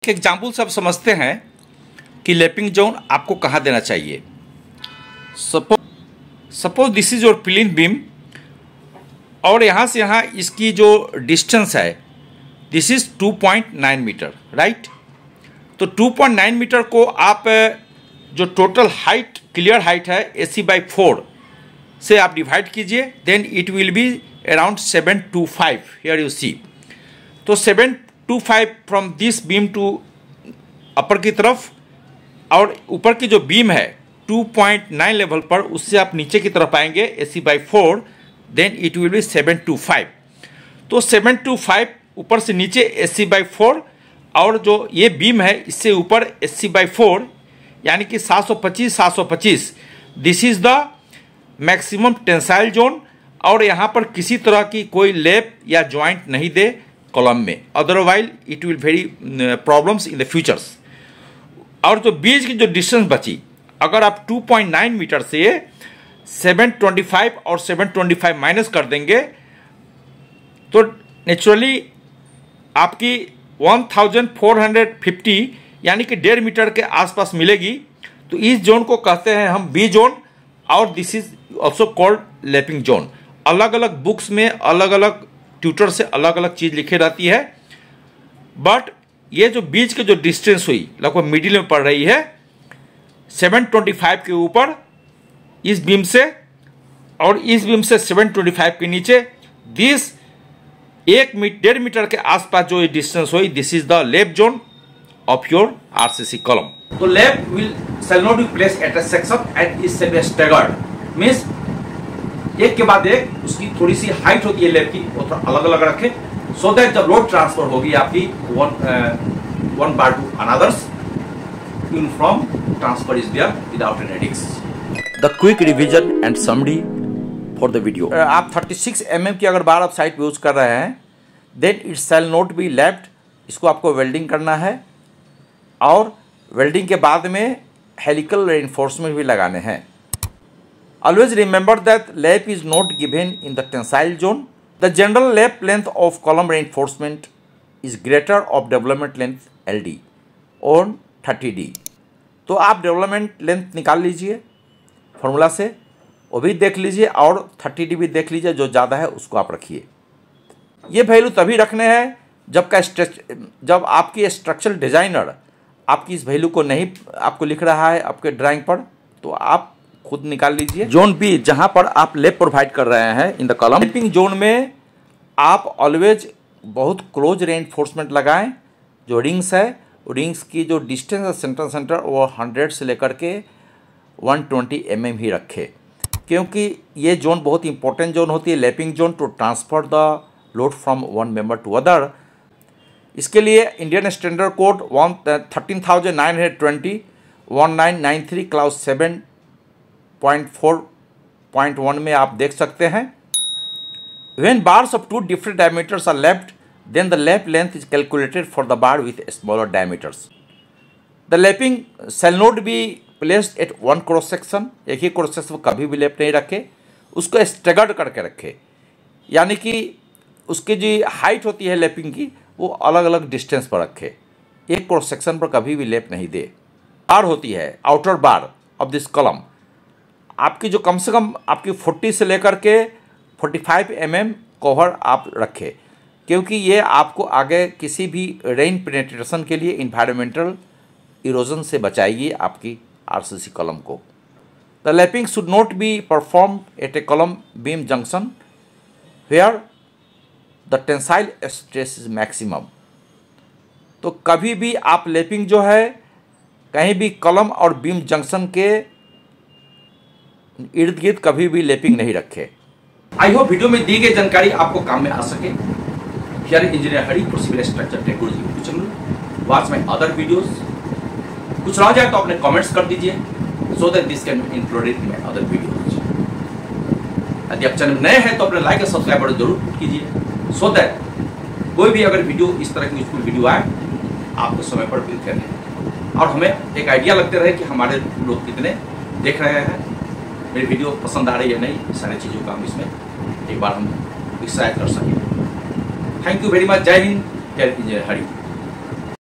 Example सब समझते हैं कि लैपिंग जोन आपको कहाँ देना चाहिए। Suppose this is your plain beam और यहाँ से यहाँ इसकी जो डिस्टेंस है दिस इज 2.9 मीटर, राइट। तो 2.9 मीटर को आप जो टोटल हाइट क्लियर हाइट है AC/4 से आप डिवाइड कीजिए, then it will be around 725। Here you see, तो 725 from this beam to upper की तरफ, और ऊपर की जो बीम है 2.9 लेवल पर, उससे आप नीचे की तरफ आएंगे AC/4, then it will B 725। तो 725 ऊपर से नीचे AC/4, और जो ये बीम है इससे ऊपर AC/4, यानी कि 725 this is the maximum tensile zone. और यहाँ पर किसी तरह की कोई लेप या जॉइंट नहीं दे कॉलम में, otherwise it will very problems in the futures. और जो बीच की जो डिस्टेंस बची, अगर आप 2.9 मीटर से 725 और 725 माइनस कर देंगे तो नेचुरली आपकी 1450 यानी कि 1.5 मीटर के आसपास मिलेगी। तो इस जोन को कहते हैं हम बी जोन, और this is also called lapping zone. अलग अलग बुक्स में अलग अलग ट्यूटर से अलग अलग चीज़ लिखी रहती है, बट ये जो बीच के जो डिस्टेंस हुई लगभग मिडिल में पड़ रही है 725 के ऊपर इस बीम से, और इस बीम से 725 के नीचे दिस 1.5 मीटर के आसपास जो डिस्टेंस हुई, दिस इज द लेप zone of your RCC column. तो लेप will shell not be placed at a section and is shall be staggered, means एक के बाद एक उसकी थोड़ी सी हाइट होती है लेप की, वो थोड़ा अलग अलग रखें, सो दैट जब लोड ट्रांसफर होगी आपकी one bar to another's, uniform transfer is there without any risk. The quick revision and summary for the video. आप 36 mm की अगर बार आप साइड पे यूज कर रहे हैं, then it shall not be lapped. इसको आपको वेल्डिंग करना है, और वेल्डिंग के बाद में हेलिकल रेइंफोर्समेंट भी लगाने हैं। Always remember that lap is not given in the tensile zone. The general lap length of column reinforcement is greater of development length LD on 30D. तो आप डेवलपमेंट लेंथ निकाल लीजिए फॉर्मूला से, वो भी देख लीजिए, और 30D भी देख लीजिए, जो ज़्यादा है उसको आप रखिए। ये वैल्यू तभी रखने हैं जब आपकी स्ट्रक्चरल डिज़ाइनर आपकी इस वैल्यू को नहीं आपको लिख रहा है आपके ड्राइंग पर, तो आप खुद निकाल लीजिए। जोन बी, जहां पर आप लेप प्रोवाइड कर रहे हैं in the column, lapping zone में आप ऑलवेज बहुत क्लोज रेइंफोर्समेंट लगाएं। जो रिंग्स है, रिंग्स की जो डिस्टेंस है सेंटर वो 100 से लेकर के 120 mm ही रखें, क्योंकि ये जोन बहुत इंपॉर्टेंट जोन होती है lapping zone, to transfer the load from one member to other. इसके लिए इंडियन स्टैंडर्ड कोड 13920 1993 क्लास 7.4.1 में आप देख सकते हैं। When bars of two different diameters are lapped, then the lap length is calculated for the bar with smaller diameters. The lapping shall not be placed at one cross section. एक ही cross section कभी भी लेप नहीं रखे, उसको staggered करके रखे, यानी कि उसकी जो हाइट होती है लेपिंग की वो अलग अलग डिस्टेंस पर रखे, एक क्रॉस सेक्शन पर कभी भी लेप नहीं दे। बार होती है outer bar of this column आपकी जो कम से कम आपकी 40 से लेकर के 45 mm कवर आप रखें, क्योंकि ये आपको आगे किसी भी रेन पेनिट्रेशन के लिए इन्वायरमेंटल इरोजन से बचाएगी आपकी RCC कॉलम को। The lapping should not be perform at a column beam junction where the tensile stress is maximum. तो कभी भी आप लैपिंग जो है कहीं भी कॉलम और बीम जंक्शन के इर्द गिर्द कभी भी लैपिंग नहीं रखे। आई होप वीडियो में दी गई जानकारी आपको काम में आ सके। Here engineer Hari for civil structure technology YouTube channel, watch my other videos. कुछ रह जाए तो अपने कमेंट्स कर दीजिए, so that this can be included in my other videos. यदि आप चैनल नए हैं तो अपने लाइक और सब्सक्राइब बटन जरूर कीजिए, सो दैट कोई भी अगर वीडियो इस तरह की यूजफुल वीडियो आए आपको समय पर मिलते रहे, और हमें एक आइडिया लगते रहे कि हमारे लोग कितने देख रहे हैं, मेरी वीडियो पसंद आ रही है नहीं, सारी चीज़ों का हम इसमें एक बार हम डिसाइड कर सकें। Thank you very much. जय हिंद, जय इंजीनियर हरि।